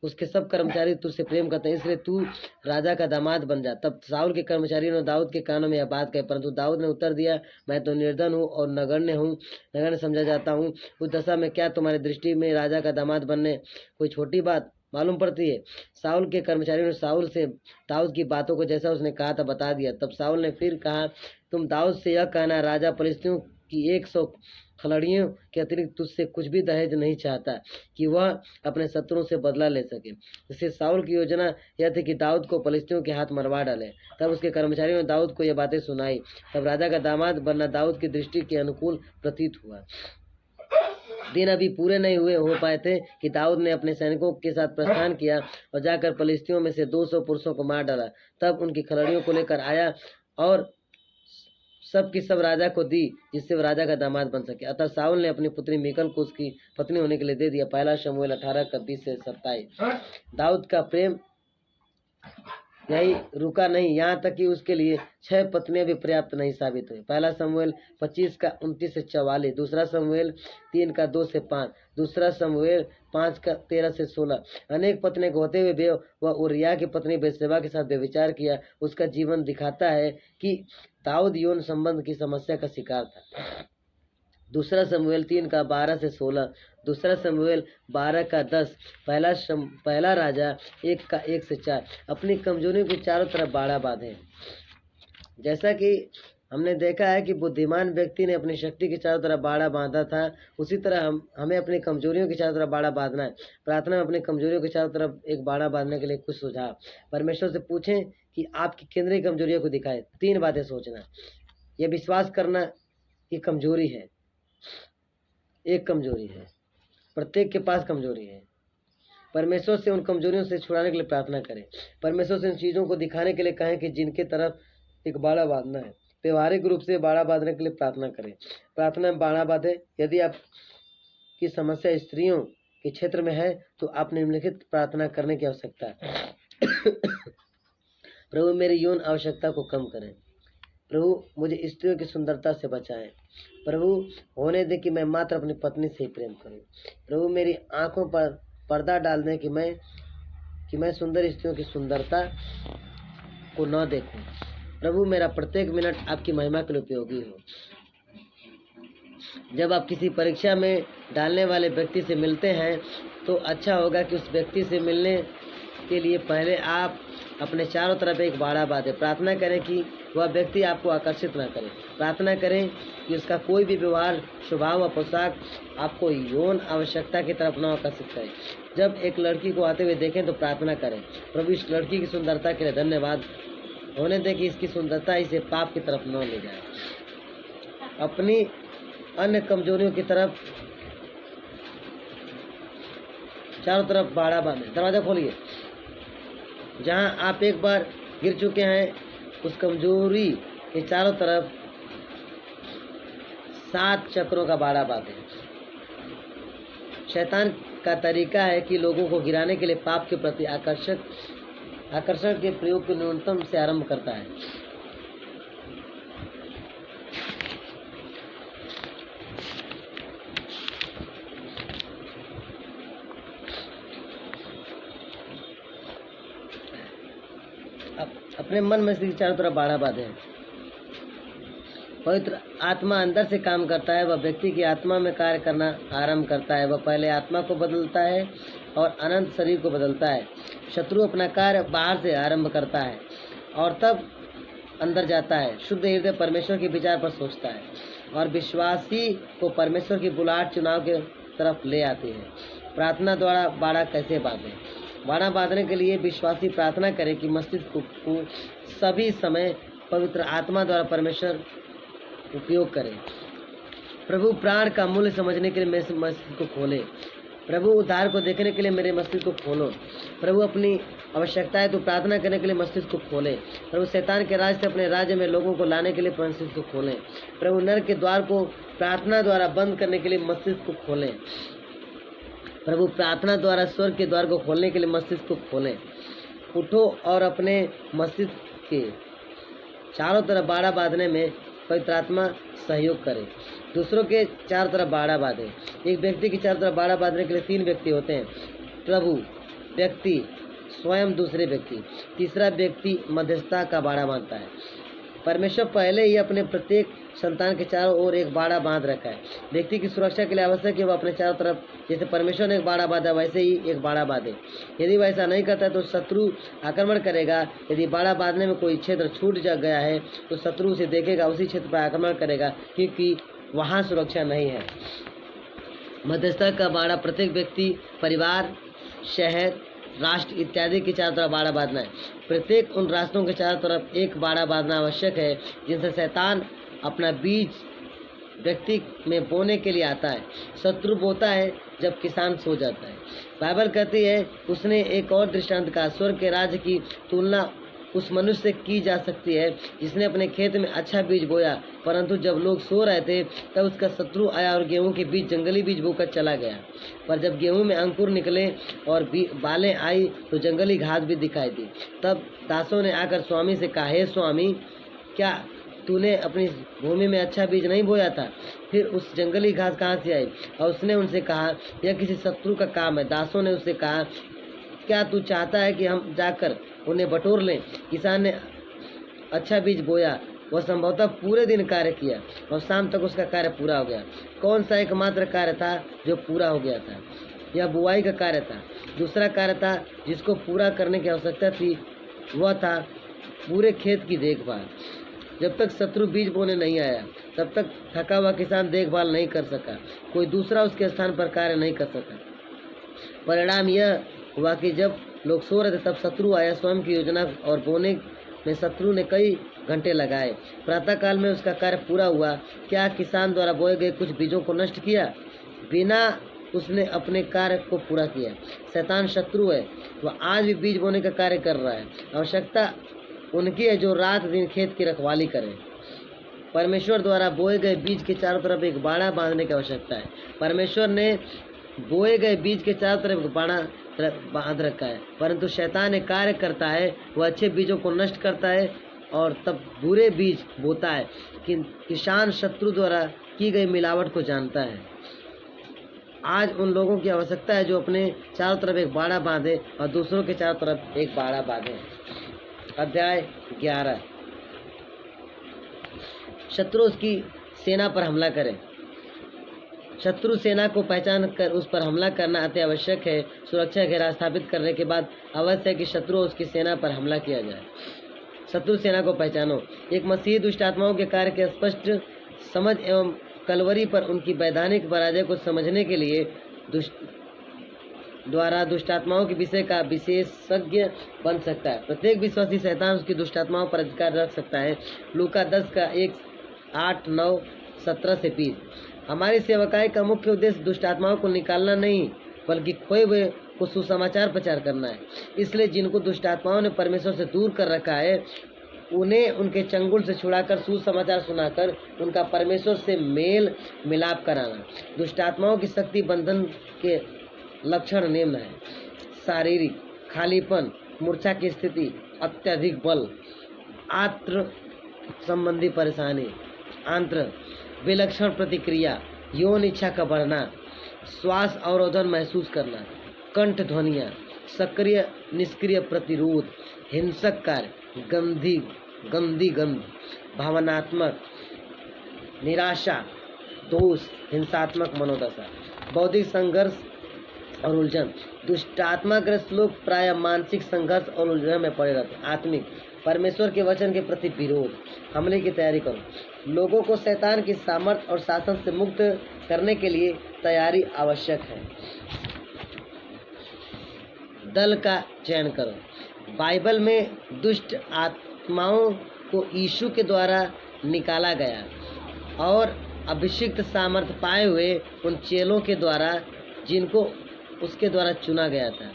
उसके सब कर्मचारी तुझसे प्रेम करते हैं, इसलिए तू राजा का दामाद बन जा। तब साउल के कर्मचारियों ने दाऊद के कानों में यह बात कही, परंतु दाऊद ने उत्तर दिया मैं तो निर्धन हूँ और नगण्य समझा जाता हूँ। उस दशा में क्या तुम्हारी दृष्टि में राजा का दामाद बनने कोई छोटी बात मालूम पड़ती है? साउल के कर्मचारियों ने साउल से दाऊद की बातों को जैसा उसने कहा था बता दिया। तब साउल ने फिर कहा तुम दाऊद से यह कहना राजा फलिस्तियों की 100 खलड़ियों के अतिरिक्त तुझसे कुछ भी दहेज नहीं चाहता कि वह अपने शत्रुओं से बदला ले सके। इससे साउल की योजना यह थी कि दाऊद को फलिस्तियों के हाथ मरवा डाले। तब उसके कर्मचारियों ने दाऊद को यह बातें सुनाई। तब राजा का दामाद बनना दाऊद की दृष्टि के अनुकूल प्रतीत हुआ। दिन अभी पूरे नहीं हो पाए थे कि दाऊद ने अपने सैनिकों के साथ प्रस्थान किया और जाकर फलिस्तियों में से 200 पुरुषों को मार डाला। तब उनकी खलड़ियों को लेकर आया और सब की सब राजा को दी जिससे वह राजा का दामाद बन सके। अतः साउल ने अपनी पुत्री मीकल को उसकी पत्नी होने के लिए दे दिया। पहला शमूएल 18:20 से 27। दाऊद का प्रेम यही रुका नहीं, यहाँ तक कि उसके लिए 6 पत्नियां भी पर्याप्त नहीं साबित हुई। पहला शमूएल 25:29 से 44, दूसरा शमूएल 3:2 से 5, दूसरा शमूएल 5:13 से 16। अनेक पत्नियों के होते हुए भी वह उरिय्याह की पत्नी बेतशेबा के साथ व्यभिचार किया। उसका जीवन दिखाता है कि दाऊद यौन संबंध की समस्या का शिकार था। दूसरा शमूएल 3:12 से 16, दूसरा शमूएल 12:10, पहला राजा 1:1 से 4। अपनी कमजोरियों की चारों तरफ बाड़ा बांधे। जैसा कि हमने देखा है कि बुद्धिमान व्यक्ति ने अपनी शक्ति की चारों तरफ बाड़ा बांधा था, उसी तरह हमें अपनी कमजोरियों की चारों तरफ बाड़ा बांधना है। प्रार्थना में अपनी कमजोरियों की चारों तरफ एक बाड़ा बांधने के लिए कुछ सुझाव। परमेश्वर से पूछें कि आपकी केंद्रीय कमजोरियों को दिखाए। 3 बातें सोचना, यह विश्वास करना कि कमजोरी है, एक कमजोरी है, प्रत्येक के पास कमजोरी है। परमेश्वर से उन कमजोरियों से छुड़ाने के लिए प्रार्थना करें। परमेश्वर से उन चीज़ों को दिखाने के लिए कहें कि जिनके तरफ एक बाड़ा बांधना है। व्यवहारिक रूप से बाड़ा बांधने के लिए प्रार्थना करें। प्रार्थना में बाड़ा बांधे। यदि आपकी समस्या स्त्रियों के क्षेत्र में है तो आप निम्नलिखित प्रार्थना करने की आवश्यकता है। प्रभु मेरी यौन आवश्यकता को कम करें। प्रभु मुझे स्त्रियों की सुंदरता से बचाएं। प्रभु होने दे कि मैं मात्र अपनी पत्नी से ही प्रेम करूं। प्रभु मेरी आंखों पर पर्दा डाल दें कि मैं सुंदर स्त्रियों की सुंदरता को न देखूं। प्रभु मेरा प्रत्येक मिनट आपकी महिमा के लिए उपयोगी हो। जब आप किसी परीक्षा में डालने वाले व्यक्ति से मिलते हैं तो अच्छा होगा कि उस व्यक्ति से मिलने के लिए पहले आप अपने चारों तरफ एक बाड़ा बांधें। प्रार्थना करें कि वह व्यक्ति आपको आकर्षित न करे। प्रार्थना करें कि उसका कोई भी व्यवहार, स्वभाव व पोशाक आपको यौन आवश्यकता की तरफ न आकर्षित करे। जब एक लड़की को आते हुए देखें तो प्रार्थना करें प्रभु इस लड़की की सुंदरता के लिए धन्यवाद। होने दें कि इसकी सुंदरता इसे पाप की तरफ न ले जाए। अपनी अन्य कमजोरियों की तरफ चारों तरफ बाड़ा बांधें। दरवाजा खोलिए। जहां आप एक बार गिर चुके हैं उस कमजोरी के चारों तरफ 7 चक्रों का बाड़ा बांधें। शैतान का तरीका है कि लोगों को गिराने के लिए पाप के प्रति आकर्षण के प्रयोग को न्यूनतम से आरंभ करता है। अपने मन में से चारों तरफ बाड़ा बांधे। पवित्र आत्मा अंदर से काम करता है। वह व्यक्ति की आत्मा में कार्य करना आरंभ करता है। वह पहले आत्मा को बदलता है और अनंत शरीर को बदलता है। शत्रु अपना कार्य बाहर से आरंभ करता है और तब अंदर जाता है। शुद्ध हृदय परमेश्वर के विचार पर सोचता है और विश्वासी को परमेश्वर की बुलाहट चुनाव के तरफ ले आती है। प्रार्थना द्वारा बाड़ा कैसे बांधें? बाड़ा बांधने के लिए विश्वासी प्रार्थना करें कि मस्तिष्क को सभी समय पवित्र आत्मा द्वारा परमेश्वर उपयोग करें। प्रभु प्राण का मूल्य समझने के लिए मेरे मस्तिष्क को खोले। प्रभु उद्धार को देखने के लिए मेरे मस्तिष्क को खोलो। प्रभु अपनी आवश्यकताएं तो प्रार्थना करने के लिए मस्तिष्क को खोले। प्रभु शैतान के राज से अपने राज्य में लोगों को लाने के लिए मस्तिष्क को खोलें। प्रभु नरक के द्वार को प्रार्थना द्वारा बंद करने के लिए मस्तिष्क को खोलें। प्रभु प्रार्थना द्वारा स्वर्ग के द्वार को खोलने के लिए मस्तिष्क को खोलें। उठो और अपने मस्तिष्क के चारों तरफ बाड़ा बांधने में पवित्र आत्मा सहयोग करे। दूसरों के चारों तरफ बाड़ा बांधे। एक व्यक्ति के चारों तरफ बाड़ा बांधने के लिए 3 व्यक्ति होते हैं। प्रभु, व्यक्ति, स्वयं दूसरे व्यक्ति। तीसरा व्यक्ति मध्यस्थता का बाड़ा बांधता है। परमेश्वर पहले ही अपने प्रत्येक संतान के चारों ओर एक बाड़ा बांध रखा है। व्यक्ति की सुरक्षा के लिए आवश्यक है वह अपने चारों तरफ जैसे परमेश्वर ने एक बाड़ा बांधा वैसे ही एक बाड़ा बांधे। यदि वह ऐसा नहीं करता तो शत्रु आक्रमण करेगा। यदि बाड़ा बांधने में कोई क्षेत्र छूट जा गया है तो शत्रु उसे देखेगा, उसी क्षेत्र पर आक्रमण करेगा, क्योंकि वहाँ सुरक्षा नहीं है। मध्यस्थता का बाड़ा प्रत्येक व्यक्ति, परिवार, शहर, राष्ट्र इत्यादि के चारों तरफ बाड़ा बांधना है। प्रत्येक उन रास्तों के चारों तरफ एक बाड़ा बांधना आवश्यक है जिनसे शैतान अपना बीज व्यक्ति में बोने के लिए आता है। शत्रु बोता है जब किसान सो जाता है। बाइबल कहती है, उसने एक और दृष्टांत कहा, स्वर्ग के राज्य की तुलना उस मनुष्य से की जा सकती है जिसने अपने खेत में अच्छा बीज बोया, परंतु जब लोग सो रहे थे तब उसका शत्रु आया और गेहूं के बीज जंगली बीज बोकर चला गया। पर जब गेहूं में अंकुर निकले और बालें आई तो जंगली घास भी दिखाई दी। तब दासों ने आकर स्वामी से कहा, हे स्वामी, क्या तूने अपनी भूमि में अच्छा बीज नहीं बोया था? फिर उस जंगली घास कहाँ से आई? और उसने उनसे कहा, यह किसी शत्रु का काम है। दासों ने उससे कहा, क्या तू चाहता है कि हम जाकर उन्हें बटोर लें? किसान ने अच्छा बीज बोया, वह संभवतः पूरे दिन कार्य किया और शाम तक उसका कार्य पूरा हो गया। कौन सा एकमात्र कार्य था जो पूरा हो गया था? यह बुआई का कार्य था। दूसरा कार्य था जिसको पूरा करने की आवश्यकता थी, वह था पूरे खेत की देखभाल। जब तक शत्रु बीज बोने नहीं आया तब तक थका हुआ किसान देखभाल नहीं कर सका, कोई दूसरा उसके स्थान पर कार्य नहीं कर सका। परिणाम यह हुआ कि जब लोग सो रहे थे तब शत्रु आया। स्वयं की योजना और बोने में शत्रु ने कई घंटे लगाए। प्रातःकाल में उसका कार्य पूरा हुआ। क्या किसान द्वारा बोए गए कुछ बीजों को नष्ट किया? बिना उसने अपने कार्य को पूरा किया। शैतान शत्रु है, वह आज भी बीज बोने का कार्य कर रहा है। आवश्यकता उनकी है जो रात दिन खेत की रखवाली करें। परमेश्वर द्वारा बोए गए बीज के चारों तरफ एक बाड़ा बांधने की आवश्यकता है। परमेश्वर ने बोए गए बीज के चारों तरफ एक बाड़ा बांध रखा है, परंतु शैतान एक कार्य करता है, वह अच्छे बीजों को नष्ट करता है और तब बुरे बीज बोता है। किसान शत्रु द्वारा की गई मिलावट को जानता है। आज उन लोगों की आवश्यकता है जो अपने चारों तरफ एक बाड़ा बांधे और दूसरों के चारों तरफ एक बाड़ा बांधे। अध्याय 11। शत्रु उसकी सेना पर हमला करे। शत्रु सेना को पहचान कर उस पर हमला करना अति आवश्यक है। सुरक्षा घेरा स्थापित करने के बाद अवश्य है कि शत्रु उसकी सेना पर हमला किया जाए। शत्रु सेना को पहचानो। एक मसीही दुष्ट आत्माओं के कार्य के स्पष्ट समझ एवं कलवरी पर उनकी वैधानिक पराजय को समझने के लिए दुष्ट आत्माओं के विषय का विशेषज्ञ बन सकता है। प्रत्येक विश्वासी शैतान उसकी दुष्ट आत्माओं पर अधिकार रख सकता है। लूका 10 का 1, 8, 9, 17 से 20। हमारी सेवकाई का मुख्य उद्देश्य दुष्ट आत्माओं को निकालना नहीं बल्कि खोए हुए को सुसमाचार प्रचार करना है। इसलिए जिनको दुष्ट आत्माओं ने परमेश्वर से दूर कर रखा है उन्हें उनके चंगुल से छुड़ाकर सुसमाचार सुनाकर उनका परमेश्वर से मेल मिलाप कराना। दुष्ट आत्माओं की शक्ति बंधन के लक्षण निम्न है: शारीरिक खालीपन, मूर्छा की स्थिति, अत्यधिक बल, आंत्र संबंधी परेशानी, आंत्र विलक्षण प्रतिक्रिया, यौन इच्छा का बढ़ना, श्वास अवरोधन महसूस करना, कंठ ध्वनियाँ, सक्रिय निष्क्रिय प्रतिरोध, हिंसक कार्य, गंदी गंध, भावनात्मक निराशा, दोष, हिंसात्मक मनोदशा, बौद्धिक संघर्ष और उलझन। दुष्टात्माग्रस्त लोग प्रायः मानसिक संघर्ष और उलझन में पड़े रहते हैं। आत्मिक परमेश्वर के वचन के प्रति विरोध। हमले की तैयारी करो। लोगों को शैतान की सामर्थ्य और शासन से मुक्त करने के लिए तैयारी आवश्यक है। दल का चयन करो। बाइबल में दुष्ट आत्माओं को यीशु के द्वारा निकाला गया और अभिषिक्त सामर्थ्य पाए हुए उन चेलों के द्वारा जिनको उसके द्वारा चुना गया था।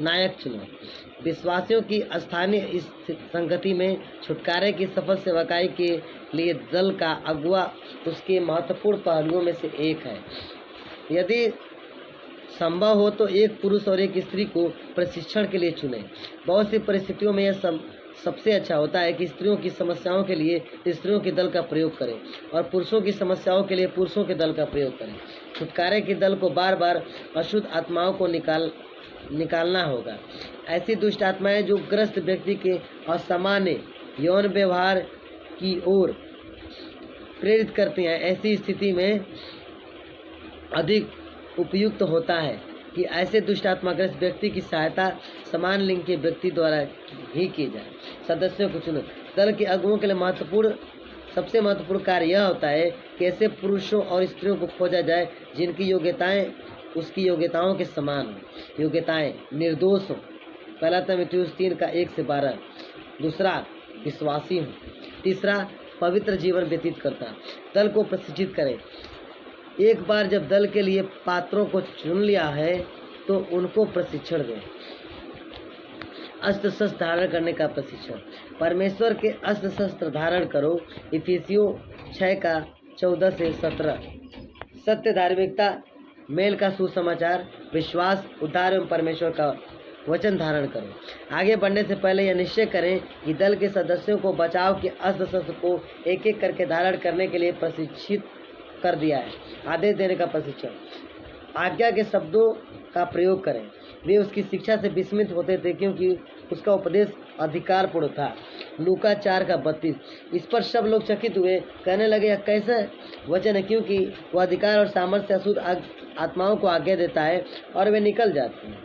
नायक चुना। विश्वासियों की स्थानीय इस संगति में छुटकारे की सफल सेवकाई के लिए दल का अगुवा उसके महत्वपूर्ण पहलुओं में से एक है। यदि संभव हो तो एक पुरुष और एक स्त्री को प्रशिक्षण के लिए चुनें। बहुत सी परिस्थितियों में यह सबसे अच्छा होता है कि स्त्रियों की समस्याओं के लिए स्त्रियों के दल का प्रयोग करें और पुरुषों की समस्याओं के लिए पुरुषों के दल का प्रयोग करें। छुटकारे के दल को बार बार अशुद्ध आत्माओं को निकालना होगा। ऐसी दुष्ट आत्माएं जो ग्रस्त व्यक्ति के असामान्य यौन व्यवहार की ओर प्रेरित करती हैं, ऐसी स्थिति में अधिक उपयुक्त होता है कि ऐसे दुष्ट आत्माग्रस्त व्यक्ति की सहायता समान लिंग के व्यक्ति द्वारा ही की जाए। सदस्यों को चुनो। दल के अगुओं के लिए सबसे महत्वपूर्ण कार्य यह होता है कि ऐसे पुरुषों और स्त्रियों को खोजा जाए जिनकी योग्यताएं उसकी योग्यताओं के समान हो। योग्यताएं निर्दोष हो। पहला तीमुथियुस 3:1-12। दूसरा, विश्वासी हो। तीसरा, पवित्र जीवन व्यतीत करता। दल को प्रशिक्षित करें। एक बार जब दल के लिए पात्रों को चुन लिया है तो उनको प्रशिक्षण दें। अस्त्र शस्त्र धारण करने का प्रशिक्षण। परमेश्वर के अस्त्र शस्त्र धारण करो। इफिसियों 6:14-17। सत्य, धार्मिकता, मेल का सुसमाचार, विश्वास, उद्धार एवं परमेश्वर का वचन धारण करो। आगे बढ़ने से पहले यह निश्चय करें कि दल के सदस्यों को बचाव के अस्त्र शस्त्र को एक एक करके धारण करने के लिए प्रशिक्षित कर दिया है। आदेश देने का प्रशिक्षण। आज्ञा के शब्दों का प्रयोग करें। वे उसकी शिक्षा से विस्मित होते थे क्योंकि उसका उपदेश अधिकारपूर्ण था। लूका 4:32। इस पर सब लोग चकित हुए, कहने लगे, यह कैसा वचन है, क्योंकि वह अधिकार और सामर्थ्य से अशुद्ध आत्माओं को आज्ञा देता है और वे निकल जाती हैं।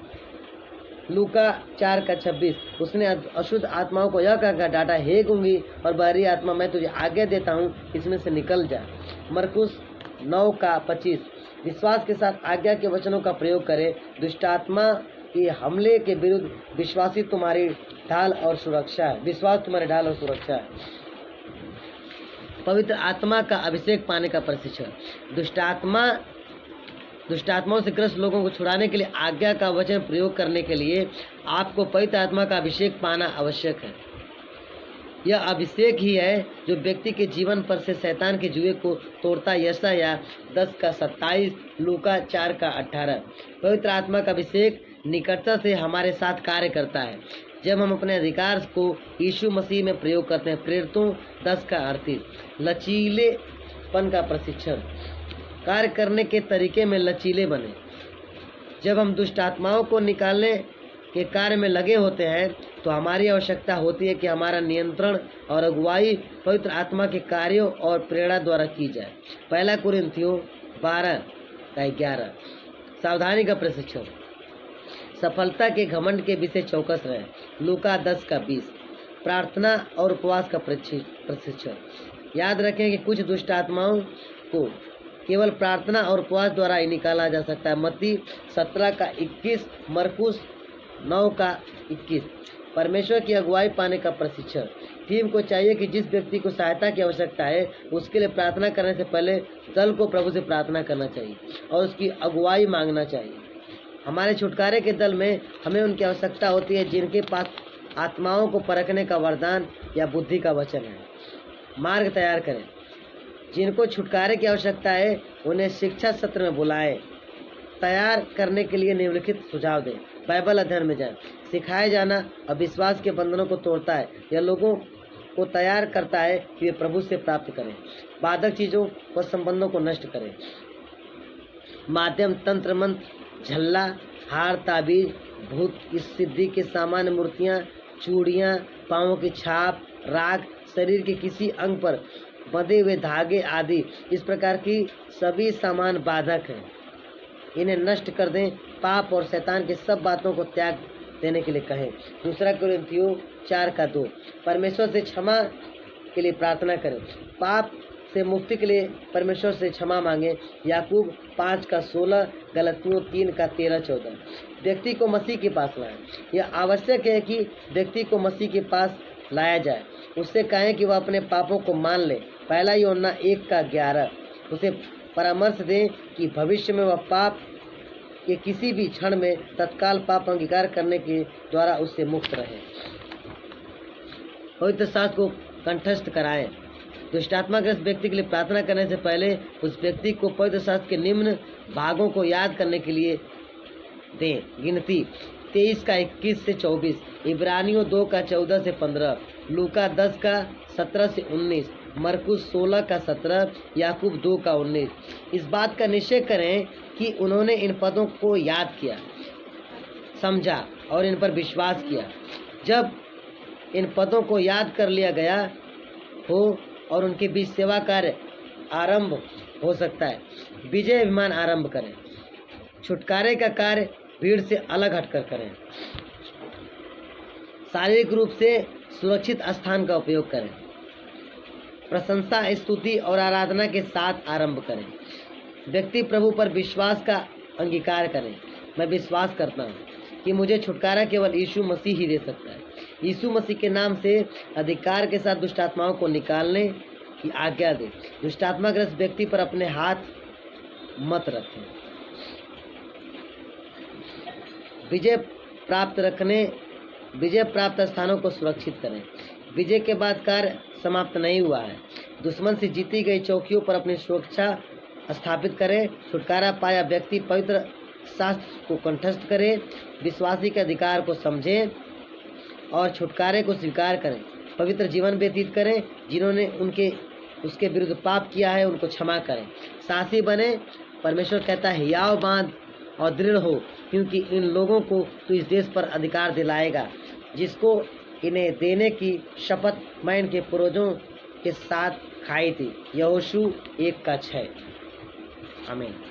लूका 4:26। उसने अशुद्ध आत्माओं को यह कहकर डांटा, हे गूंगी और बहरी आत्मा, मैं तुझे आज्ञा देता हूँ, इसमें से निकल जा। मरकुस 9:25। विश्वास के साथ आज्ञा के वचनों का प्रयोग करें। दुष्टात्मा के हमले के विरुद्ध विश्वासी तुम्हारी ढाल और सुरक्षा है। विश्वास तुम्हारी ढाल और सुरक्षा है। पवित्र आत्मा का अभिषेक पाने का प्रशिक्षण। दुष्टात्माओं से ग्रस्त लोगों को छुड़ाने के लिए आज्ञा का वचन प्रयोग करने के लिए आपको पवित्र आत्मा का अभिषेक पाना आवश्यक है। यह अभिषेक ही है जो व्यक्ति के जीवन पर से शैतान के जुए को तोड़ता। यशायाह 10:27, लूका 4:18। पवित्र आत्मा का अभिषेक निकटता से हमारे साथ कार्य करता है जब हम अपने अधिकार को यीशु मसीह में प्रयोग करते हैं। प्रेरितों 10:38। लचीलेपन का प्रशिक्षण। कार्य करने के तरीके में लचीले बने। जब हम दुष्ट आत्माओं को निकालने के कार्य में लगे होते हैं तो हमारी आवश्यकता होती है कि हमारा नियंत्रण और अगुवाई पवित्र आत्मा के कार्यों और प्रेरणा द्वारा की जाए। पहला कुरिन्थियों 12:11। सावधानी का प्रशिक्षण। सफलता के घमंड के विषय चौकस रहे। लूका 10:20। प्रार्थना और उपवास का प्रशिक्षण। याद रखें कि कुछ दुष्ट आत्माओं को केवल प्रार्थना और उपवास द्वारा ही निकाला जा सकता है। मत्ती 17:21, मरकुस 9:21। परमेश्वर की अगुवाई पाने का प्रशिक्षण। टीम को चाहिए कि जिस व्यक्ति को सहायता की आवश्यकता है उसके लिए प्रार्थना करने से पहले दल को प्रभु से प्रार्थना करना चाहिए और उसकी अगुवाई मांगना चाहिए। हमारे छुटकारे के दल में हमें उनकी आवश्यकता होती है जिनके पास आत्माओं को परखने का वरदान या बुद्धि का वचन है। मार्ग तैयार करें। जिनको छुटकारे की आवश्यकता है उन्हें शिक्षा सत्र में बुलाएं। तैयार करने के लिए निम्नलिखित सुझाव दें। बाइबल अध्ययन में जाएं। सिखाया जाना अविश्वास के बंधनों को तोड़ता है। यह लोगों को तैयार करता है कि वे प्रभु से प्राप्त करें। बाधक चीज़ों व संबंधों को नष्ट करें। माध्यम, तंत्र मंत्र, झल्ला, हार, ताबीज, भूत की सिद्धि के सामान्य मूर्तियाँ, चूड़ियाँ, पाँवों की छाप, राग, शरीर के किसी अंग पर बंधे हुए धागे आदि इस प्रकार की सभी सामान बाधक हैं। इन्हें नष्ट कर दें। पाप और शैतान की सब बातों को त्याग देने के लिए कहें। दूसरा कुरिन्थियों 4:2। परमेश्वर से क्षमा के लिए प्रार्थना करें। पाप से मुक्ति के लिए परमेश्वर से क्षमा मांगें। याकूब 5:16, गलतियों 3:13-14। व्यक्ति को मसीह के पास लाएं। यह आवश्यक है कि व्यक्ति को मसीह के पास लाया जाए। उससे कहें कि वह अपने पापों को मान ले पहला यूहन्ना 1:11 उसे परामर्श दें कि भविष्य में वह पाप के किसी भी क्षण में तत्काल पाप अंगीकार करने के द्वारा उससे मुक्त रहे। पवित्र शास्त्र को कंठस्थ कराएं। दुष्टात्माग्रस्त व्यक्ति के लिए प्रार्थना करने से पहले उस व्यक्ति को पवित्र शास्त्र के निम्न भागों को याद करने के लिए दें। गिनती 23:21 से 24, इब्रानियों 2:14 से 15, लूका 10:17 से 19, मरकुस 16:17, याकूब 2:19। इस बात का निश्चय करें कि उन्होंने इन पदों को याद किया, समझा और इन पर विश्वास किया। जब इन पदों को याद कर लिया गया हो और उनके बीच सेवा कार्य आरंभ हो सकता है, विजय अभिमान आरंभ करें। छुटकारे का कार्य भीड़ से अलग हटकर करें। शारीरिक रूप से सुरक्षित स्थान का उपयोग करें। प्रशंसा, स्तुति और आराधना के साथ आरंभ करें। व्यक्ति प्रभु पर विश्वास का अंगीकार करें। मैं विश्वास करता हूँ कि मुझे छुटकारा केवल यीशु मसीह ही दे सकता है। यीशु मसीह के नाम से अधिकार के साथ दुष्टात्माओं को निकालने की आज्ञा दे। दुष्टात्माग्रस्त व्यक्ति पर अपने हाथ मत रखें। विजय प्राप्त स्थानों को सुरक्षित करें। विजय के बाद कार्य समाप्त नहीं हुआ है। दुश्मन से जीती गई चौकियों पर अपनी सुरक्षा स्थापित करें। छुटकारा पाया व्यक्ति पवित्र शास्त्र को कंठस्थ करे, विश्वासी के अधिकार को समझें और छुटकारे को स्वीकार करें। पवित्र जीवन व्यतीत करें। जिन्होंने उसके विरुद्ध पाप किया है उनको क्षमा करें। साहसी बने। परमेश्वर कहता है हियाव बांध और दृढ़ हो, क्योंकि इन लोगों को तू इस देश पर अधिकार दिलाएगा जिसको इन्हें देने की शपथ मैं इनके पूर्वजों के साथ खाई थी। यहोशू 1:6। आमीन।